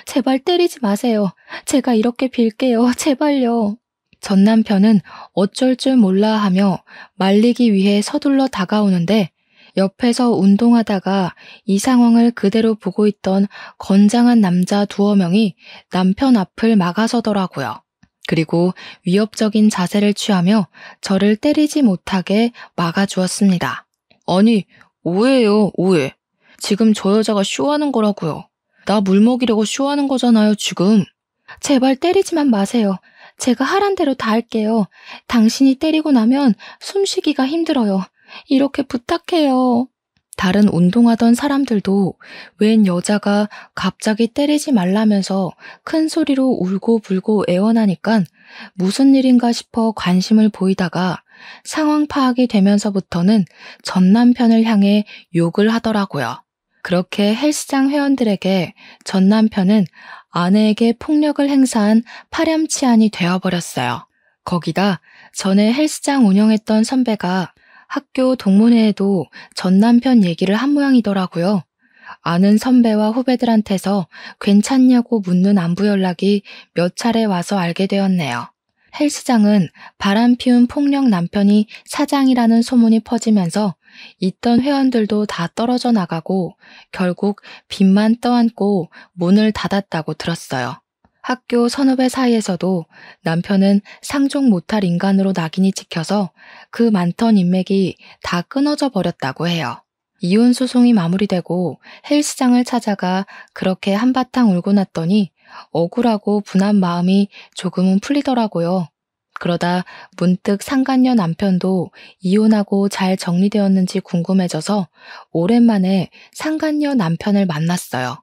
제발 때리지 마세요. 제가 이렇게 빌게요. 제발요. 전 남편은 어쩔 줄 몰라 하며 말리기 위해 서둘러 다가오는데 옆에서 운동하다가 이 상황을 그대로 보고 있던 건장한 남자 두어 명이 남편 앞을 막아서더라고요. 그리고 위협적인 자세를 취하며 저를 때리지 못하게 막아주었습니다. 아니, 오해예요, 오해. 지금 저 여자가 쇼하는 거라고요. 나 물 먹이려고 쇼하는 거잖아요, 지금. 제발 때리지만 마세요. 제가 하란 대로 다 할게요. 당신이 때리고 나면 숨쉬기가 힘들어요. 이렇게 부탁해요. 다른 운동하던 사람들도 웬 여자가 갑자기 때리지 말라면서 큰 소리로 울고 불고 애원하니까 무슨 일인가 싶어 관심을 보이다가 상황 파악이 되면서부터는 전 남편을 향해 욕을 하더라고요. 그렇게 헬스장 회원들에게 전 남편은 아내에게 폭력을 행사한 파렴치한이 되어버렸어요. 거기다 전에 헬스장 운영했던 선배가 학교 동문회에도 전 남편 얘기를 한 모양이더라고요. 아는 선배와 후배들한테서 괜찮냐고 묻는 안부 연락이 몇 차례 와서 알게 되었네요. 헬스장은 바람 피운 폭력 남편이 사장이라는 소문이 퍼지면서 있던 회원들도 다 떨어져 나가고 결국 빚만 떠안고 문을 닫았다고 들었어요. 학교 선후배 사이에서도 남편은 상종 못할 인간으로 낙인이 찍혀서 그 많던 인맥이 다 끊어져 버렸다고 해요. 이혼 소송이 마무리되고 헬스장을 찾아가 그렇게 한바탕 울고 났더니 억울하고 분한 마음이 조금은 풀리더라고요. 그러다 문득 상간녀 남편도 이혼하고 잘 정리되었는지 궁금해져서 오랜만에 상간녀 남편을 만났어요.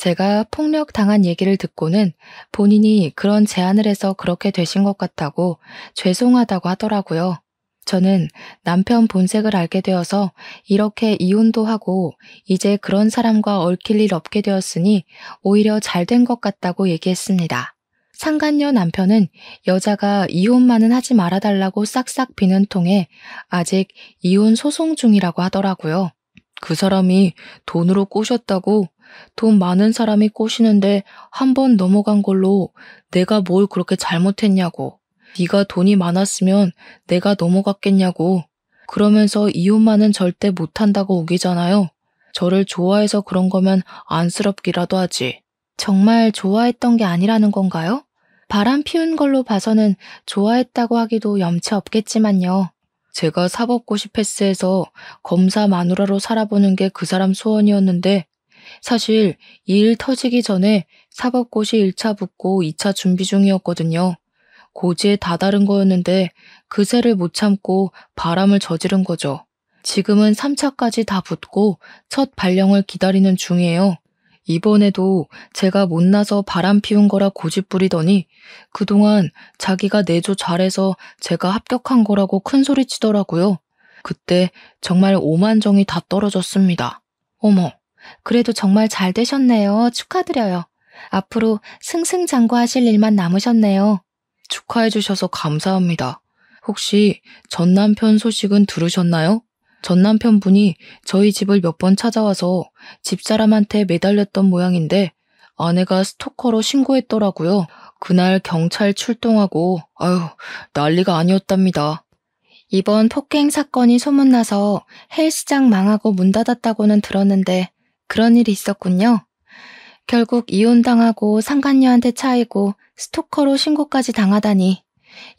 제가 폭력당한 얘기를 듣고는 본인이 그런 제안을 해서 그렇게 되신 것 같다고 죄송하다고 하더라고요. 저는 남편 본색을 알게 되어서 이렇게 이혼도 하고 이제 그런 사람과 얽힐 일 없게 되었으니 오히려 잘 된 것 같다고 얘기했습니다. 상간녀 남편은 여자가 이혼만은 하지 말아달라고 싹싹 비는 통에 아직 이혼 소송 중이라고 하더라고요. 그 사람이 돈으로 꼬셨다고? 돈 많은 사람이 꼬시는데 한 번 넘어간 걸로 내가 뭘 그렇게 잘못했냐고. 네가 돈이 많았으면 내가 넘어갔겠냐고. 그러면서 이혼만은 절대 못한다고 우기잖아요. 저를 좋아해서 그런 거면 안쓰럽기라도 하지. 정말 좋아했던 게 아니라는 건가요? 바람 피운 걸로 봐서는 좋아했다고 하기도 염치 없겠지만요. 제가 사법고시 패스해서 검사 마누라로 살아보는 게 그 사람 소원이었는데 사실 이 일 터지기 전에 사법고시 1차 붙고 2차 준비 중이었거든요. 고지에 다다른 거였는데 그새를 못 참고 바람을 저지른 거죠. 지금은 3차까지 다 붙고 첫 발령을 기다리는 중이에요. 이번에도 제가 못나서 바람 피운 거라 고집부리더니 그동안 자기가 내조 잘해서 제가 합격한 거라고 큰소리 치더라고요. 그때 정말 오만정이 다 떨어졌습니다. 어머, 그래도 정말 잘 되셨네요. 축하드려요. 앞으로 승승장구하실 일만 남으셨네요. 축하해 주셔서 감사합니다. 혹시 전 남편 소식은 들으셨나요? 전 남편분이 저희 집을 몇 번 찾아와서 집사람한테 매달렸던 모양인데 아내가 스토커로 신고했더라고요. 그날 경찰 출동하고 난리가 아니었답니다. 이번 폭행 사건이 소문나서 헬스장 망하고 문 닫았다고는 들었는데 그런 일이 있었군요. 결국 이혼당하고 상간녀한테 차이고 스토커로 신고까지 당하다니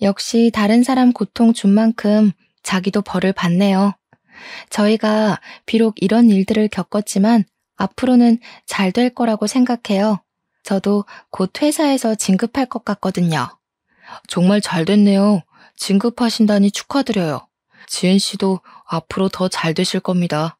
역시 다른 사람 고통 준 만큼 자기도 벌을 받네요. 저희가 비록 이런 일들을 겪었지만 앞으로는 잘 될 거라고 생각해요. 저도 곧 회사에서 진급할 것 같거든요. 정말 잘 됐네요. 진급하신다니 축하드려요. 지은 씨도 앞으로 더 잘 되실 겁니다.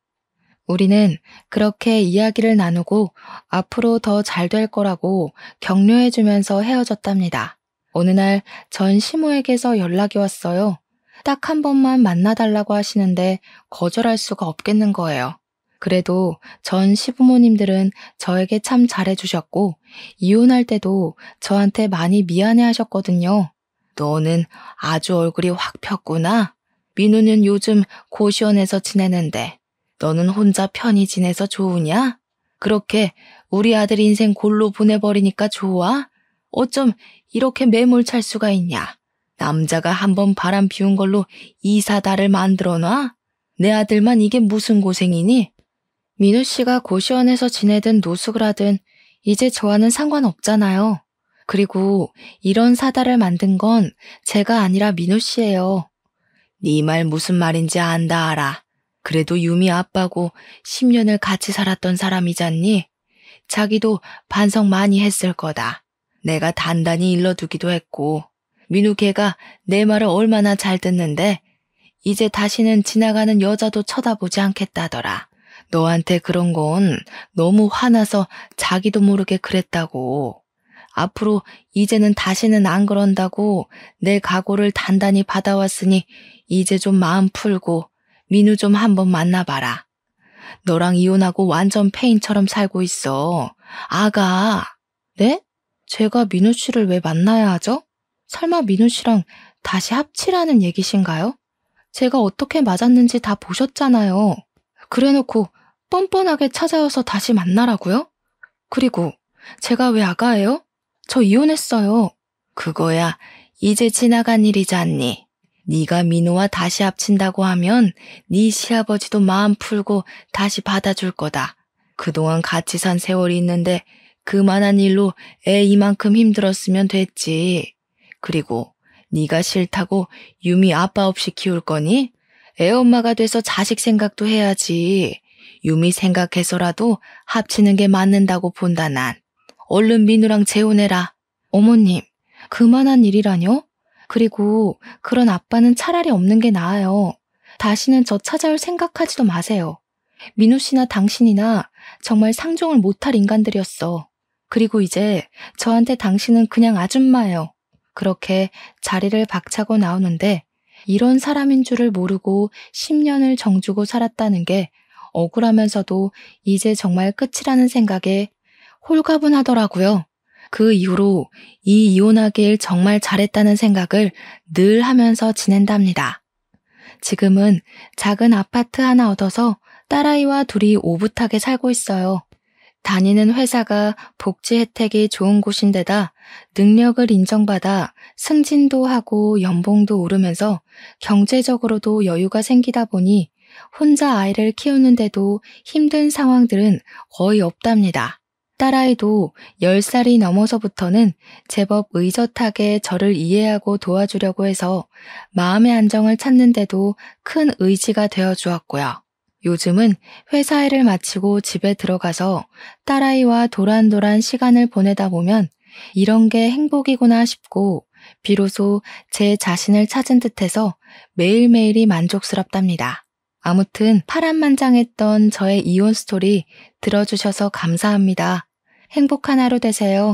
우리는 그렇게 이야기를 나누고 앞으로 더 잘 될 거라고 격려해주면서 헤어졌답니다. 어느 날 전 시모에게서 연락이 왔어요. 딱 한 번만 만나달라고 하시는데 거절할 수가 없겠는 거예요. 그래도 전 시부모님들은 저에게 참 잘해주셨고 이혼할 때도 저한테 많이 미안해 하셨거든요. 너는 아주 얼굴이 확 폈구나. 민우는 요즘 고시원에서 지내는데 너는 혼자 편히 지내서 좋으냐? 그렇게 우리 아들 인생 골로 보내버리니까 좋아? 어쩜 이렇게 매몰찰 수가 있냐? 남자가 한번 바람 피운 걸로 이사다를 만들어놔? 내 아들만 이게 무슨 고생이니? 민우 씨가 고시원에서 지내든 노숙을 하든 이제 저와는 상관없잖아요. 그리고 이런 사다를 만든 건 제가 아니라 민우 씨예요. 네 말 무슨 말인지 안다 알아. 그래도 유미 아빠고 10년을 같이 살았던 사람이잖니? 자기도 반성 많이 했을 거다. 내가 단단히 일러두기도 했고 민우 걔가 내 말을 얼마나 잘 듣는데 이제 다시는 지나가는 여자도 쳐다보지 않겠다더라. 너한테 그런 건 너무 화나서 자기도 모르게 그랬다고. 앞으로 이제는 다시는 안 그런다고 내 각오를 단단히 받아왔으니 이제 좀 마음 풀고 민우 좀 한번 만나봐라. 너랑 이혼하고 완전 페인처럼 살고 있어. 아가. 네? 제가 민우 씨를 왜 만나야 하죠? 설마 민우 씨랑 다시 합치라는 얘기신가요? 제가 어떻게 맞았는지 다 보셨잖아요. 그래놓고 뻔뻔하게 찾아와서 다시 만나라고요? 그리고 제가 왜 아가예요? 저 이혼했어요. 그거야 이제 지나간 일이잖니. 네가 민우와 다시 합친다고 하면 네 시아버지도 마음 풀고 다시 받아줄 거다. 그동안 같이 산 세월이 있는데 그만한 일로 애 이만큼 힘들었으면 됐지. 그리고 네가 싫다고 유미 아빠 없이 키울 거니? 애 엄마가 돼서 자식 생각도 해야지. 유미 생각해서라도 합치는 게 맞는다고 본다 난. 얼른 민우랑 재혼해라. 어머님, 그만한 일이라뇨? 그리고 그런 아빠는 차라리 없는 게 나아요. 다시는 저 찾아올 생각하지도 마세요. 민우 씨나 당신이나 정말 상종을 못할 인간들이었어. 그리고 이제 저한테 당신은 그냥 아줌마예요. 그렇게 자리를 박차고 나오는데 이런 사람인 줄을 모르고 10년을 정주고 살았다는 게 억울하면서도 이제 정말 끝이라는 생각에 홀가분하더라고요. 그 이후로 이혼하길 정말 잘했다는 생각을 늘 하면서 지낸답니다. 지금은 작은 아파트 하나 얻어서 딸아이와 둘이 오붓하게 살고 있어요. 다니는 회사가 복지 혜택이 좋은 곳인데다 능력을 인정받아 승진도 하고 연봉도 오르면서 경제적으로도 여유가 생기다 보니 혼자 아이를 키우는데도 힘든 상황들은 거의 없답니다. 딸아이도 10살이 넘어서부터는 제법 의젓하게 저를 이해하고 도와주려고 해서 마음의 안정을 찾는데도 큰 의지가 되어 주었고요. 요즘은 회사 일을 마치고 집에 들어가서 딸아이와 도란도란 시간을 보내다 보면 이런 게 행복이구나 싶고 비로소 제 자신을 찾은 듯해서 매일매일이 만족스럽답니다. 아무튼 파란만장했던 저의 이혼 스토리 들어주셔서 감사합니다. 행복한 하루 되세요.